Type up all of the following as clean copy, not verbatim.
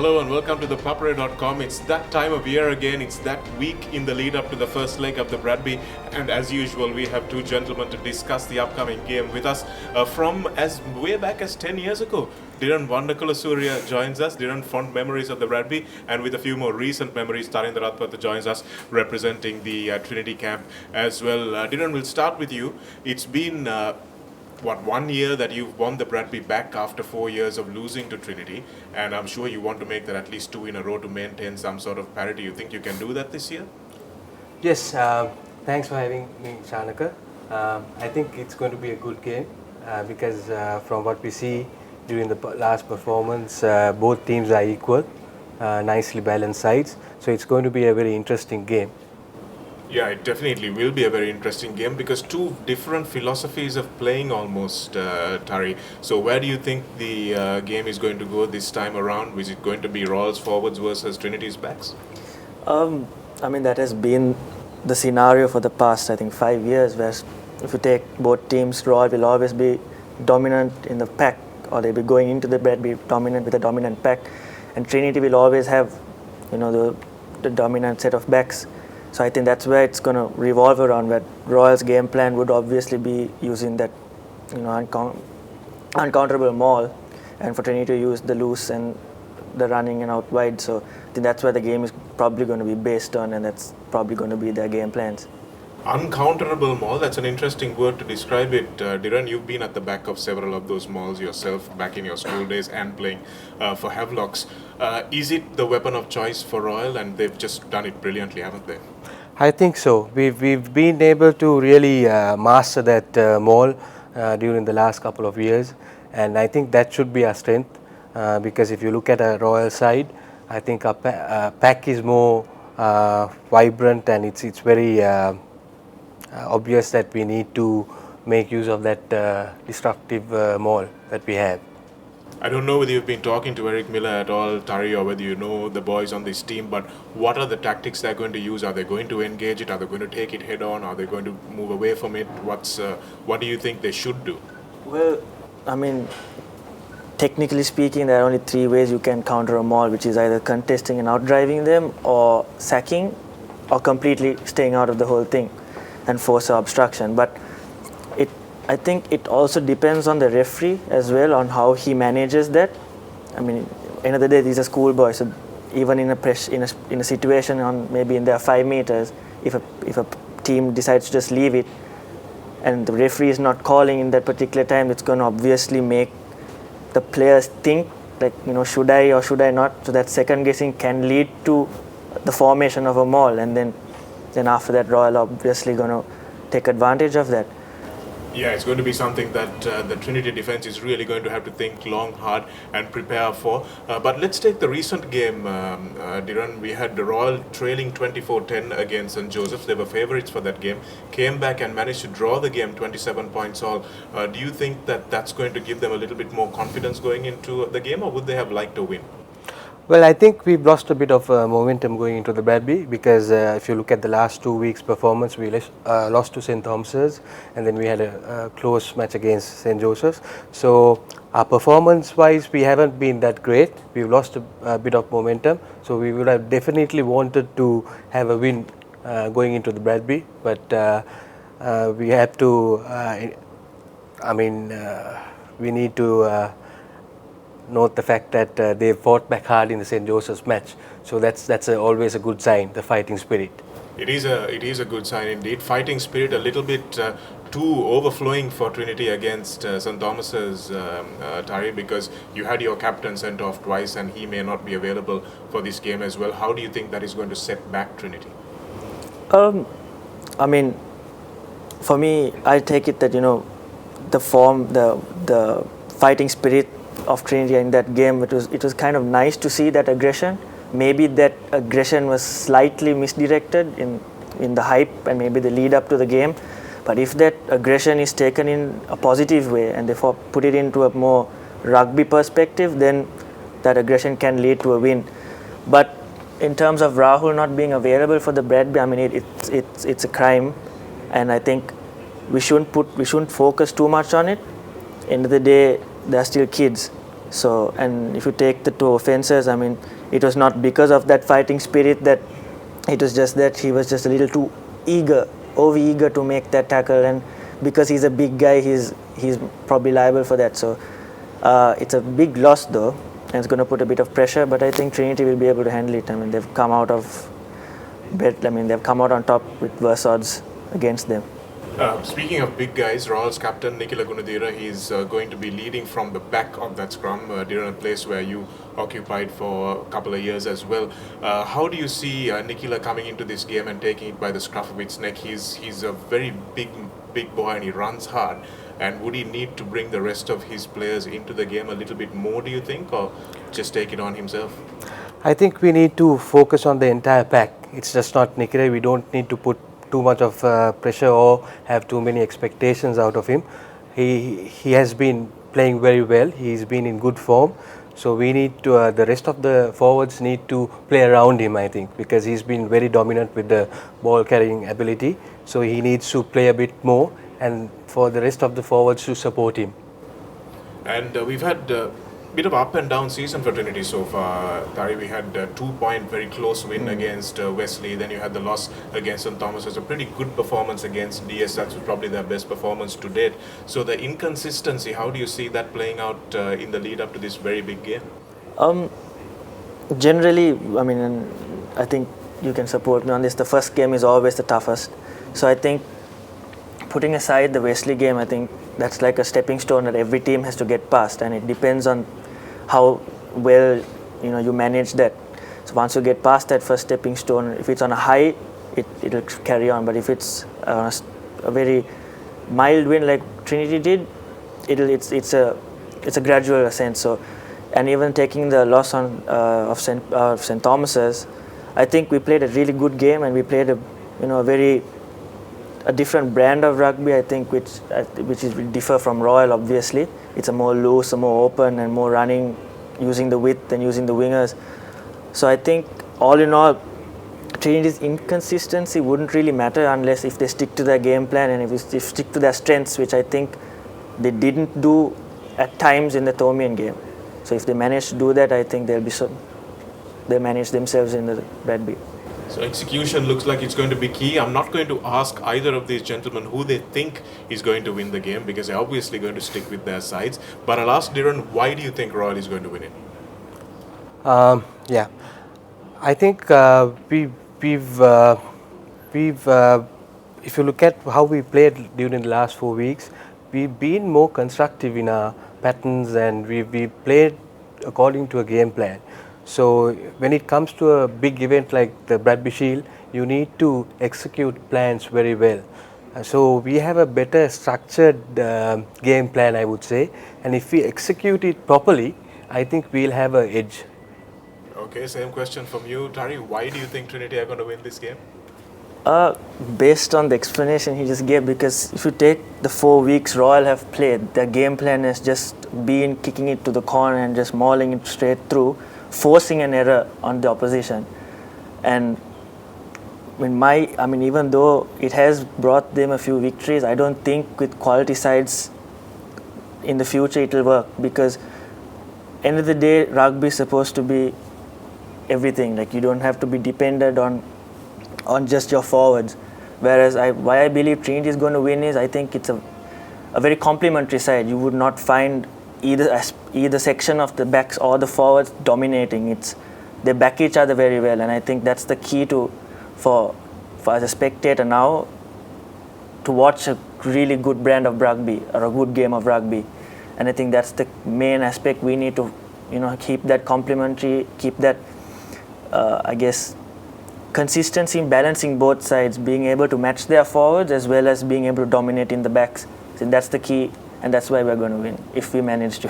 hello and welcome to ThePapare.com. It's that time of year again. It's that week in the lead up to the first leg of the Bradby. And as usual, we have two gentlemen to discuss the upcoming game with us from as way back as 10 years ago. Nicola joins us. Fond memories of the Bradby, and with a few more recent memories, Tarindra Ratpatha joins us representing the Trinity camp as well. We'll start with you. It's been 1 year that you've won the Bradby back after 4 years of losing to Trinity, and I'm sure you want to make that at least 2 in a row to maintain some sort of parity. You think you can do that this year? Yes, thanks for having me, Shanaka. I think it's going to be a good game because from what we see during the last performance, both teams are equal, nicely balanced sides, so it's going to be a very interesting game. Yeah, it definitely will be a very interesting game because two different philosophies of playing almost, Tari. So where do you think the game is going to go this time around? Is it going to be Royals forwards versus Trinity's backs? That has been the scenario for the past, 5 years, where if you take both teams, Royal will always be dominant in the pack, or they'll be going into the Bradby dominant with a dominant pack, and Trinity will always have, the dominant set of backs. So I think that's where it's going to revolve around, where Royal's game plan would obviously be using that, uncounterable maul, and for Trinity to use the loose and the running and out wide. So I think that's where the game is probably going to be based on, and that's probably going to be their game plans. Uncounterable maul, that's an interesting word to describe it. Dhiren, you've been at the back of several of those mauls yourself back in your school days and playing for Havelocks. Is it the weapon of choice for Royal, and they've just done it brilliantly, haven't they? I think so. We've been able to really master that maul during the last couple of years, and I think that should be our strength because if you look at a Royal side, I think our pack is more vibrant, and it's very obvious that we need to make use of that destructive maul that we have. I don't know whether you've been talking to Eric Miller at all, Tari, or whether you know the boys on this team, but what are the tactics they're going to use? Are they going to engage it? Are they going to take it head on? Are they going to move away from it? What do you think they should do? Well, technically speaking, there are only 3 ways you can counter a maul, which is either contesting and outdriving them, or sacking, or completely staying out of the whole thing and force an obstruction. But I think it also depends on the referee as well, on how he manages that. End of the day, these are schoolboys, so even in a situation on maybe in their 5 meters, if a team decides to just leave it, and the referee is not calling in that particular time, it's going to obviously make the players think like, should I or should I not? So that second guessing can lead to the formation of a maul, and then after that, Royal obviously going to take advantage of that. Yeah, it's going to be something that the Trinity defense is really going to have to think long, hard and prepare for. But let's take the recent game, Dhiren. We had the Royal trailing 24-10 against St. Joseph's. They were favourites for that game. Came back and managed to draw the game 27 points all. Do you think that that's going to give them a little bit more confidence going into the game, or would they have liked a win? Well, I think we've lost a bit of momentum going into the Bradby because if you look at the last 2 weeks' performance, we lost to St. Thomas's, and then we had a close match against St. Joseph's. So our performance-wise, we haven't been that great. We've lost a bit of momentum, so we would have definitely wanted to have a win going into the Bradby, but we have to. We need to. Note the fact that they fought back hard in the St. Joseph's match, so that's always a good sign, the fighting spirit. It is a good sign indeed. Fighting spirit a little bit too overflowing for Trinity against St. Thomas's, Tari, because you had your captain sent off twice and he may not be available for this game as well. How do you think that is going to set back Trinity? For me, I take it that the form, the fighting spirit of Trinity in that game, it was kind of nice to see that aggression. Maybe that aggression was slightly misdirected in the hype and maybe the lead up to the game, but if that aggression is taken in a positive way and therefore put it into a more rugby perspective, then that aggression can lead to a win. But in terms of Rahul not being available for the Bradby, it's a crime, and I think we shouldn't focus too much on it. End of the day, they're still kids, So, and if you take the two offences, I mean, it was not because of that fighting spirit, that it was just that he was just a little too eager, over eager to make that tackle, and because he's a big guy, he's probably liable for that. So it's a big loss though, and it's going to put a bit of pressure, but I think Trinity will be able to handle it. I mean, they've come out on top with worse odds against them. Speaking of big guys, Royals captain Nicola, he's going to be leading from the back of that scrum, Dhiran, a place where you occupied for a couple of years as well. How do you see Nicola coming into this game and taking it by the scruff of its neck? He's a very big boy and he runs hard. And would he need to bring the rest of his players into the game a little bit more, do you think, or just take it on himself? I think we need to focus on the entire pack. It's just not Nicola. We don't need to put too much of pressure or have too many expectations out of him. He has been playing very well. He's been in good form. So we need to, the rest of the forwards need to play around him, I think, because he's been very dominant with the ball carrying ability. So he needs to play a bit more, and for the rest of the forwards to support him. And we've had a bit of up and down season for Trinity so far. Tari, we had a 2-point very close win against Wesley. Then you had the loss against St. Thomas. It's a pretty good performance against DS. That's probably their best performance to date. So the inconsistency, how do you see that playing out in the lead up to this very big game? Generally, I mean, and I think you can support me on this. The first game is always the toughest. So I think, putting aside the Wesley game, I think that's like a stepping stone that every team has to get past, and it depends on how well you manage that. So once you get past that first stepping stone, if it's on a high, it'll carry on. But if it's a very mild win like Trinity did, it's a gradual ascent. So, and even taking the loss on of St. Thomas's, I think we played a really good game, and we played a different brand of rugby, I think, which will differ from Royal. Obviously, it's a more loose, a more open, and more running, using the width and using the wingers. So I think, all in all, Trinity's inconsistency wouldn't really matter unless if they stick to their game plan and if they stick to their strengths, which I think they didn't do at times in the Thomian game. So if they manage to do that, I think they manage themselves in the Bradby. So execution looks like it's going to be key. I'm not going to ask either of these gentlemen who they think is going to win the game, because they're obviously going to stick with their sides. But I'll ask Dhiran, why do you think Royal is going to win it? Yeah, I think we've if you look at how we played during the last 4 weeks, we've been more constructive in our patterns, and we played according to a game plan. So when it comes to a big event like the Bradby Shield, you need to execute plans very well. So we have a better structured game plan, I would say, and if we execute it properly, I think we'll have an edge. Okay, same question from you, Tari. Why do you think Trinity are going to win this game? Based on the explanation he just gave, because if you take the 4 weeks Royal have played, their game plan has just been kicking it to the corner and just mauling it straight through, forcing an error on the opposition. And even though it has brought them a few victories, I don't think with quality sides in the future it will work, because end of the day, rugby is supposed to be everything. Like, you don't have to be dependent on just your forwards. Whereas why I believe Trinity is going to win is, I think it's a very complementary side. You would not find either section of the backs or the forwards dominating. They back each other very well, and I think that's the key for as a spectator now to watch a really good brand of rugby or a good game of rugby. And I think that's the main aspect. We need to keep that complementary, keep that consistency in balancing both sides, being able to match their forwards as well as being able to dominate in the backs. So that's the key, and that's why we're going to win, if we manage to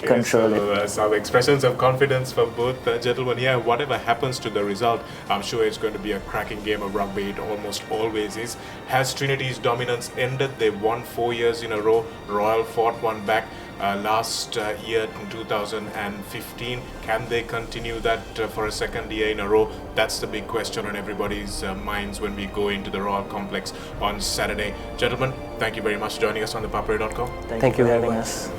control it. Some expressions of confidence from both gentlemen here. Whatever happens to the result, I'm sure it's going to be a cracking game of rugby. It almost always is. Has Trinity's dominance ended? They've won 4 years in a row. Royal fought one back last year in 2015. Can they continue that for a second year in a row? That's the big question on everybody's minds when we go into the Royal Complex on Saturday. Gentlemen, thank you very much for joining us on ThePapare.com. Thank you for having us.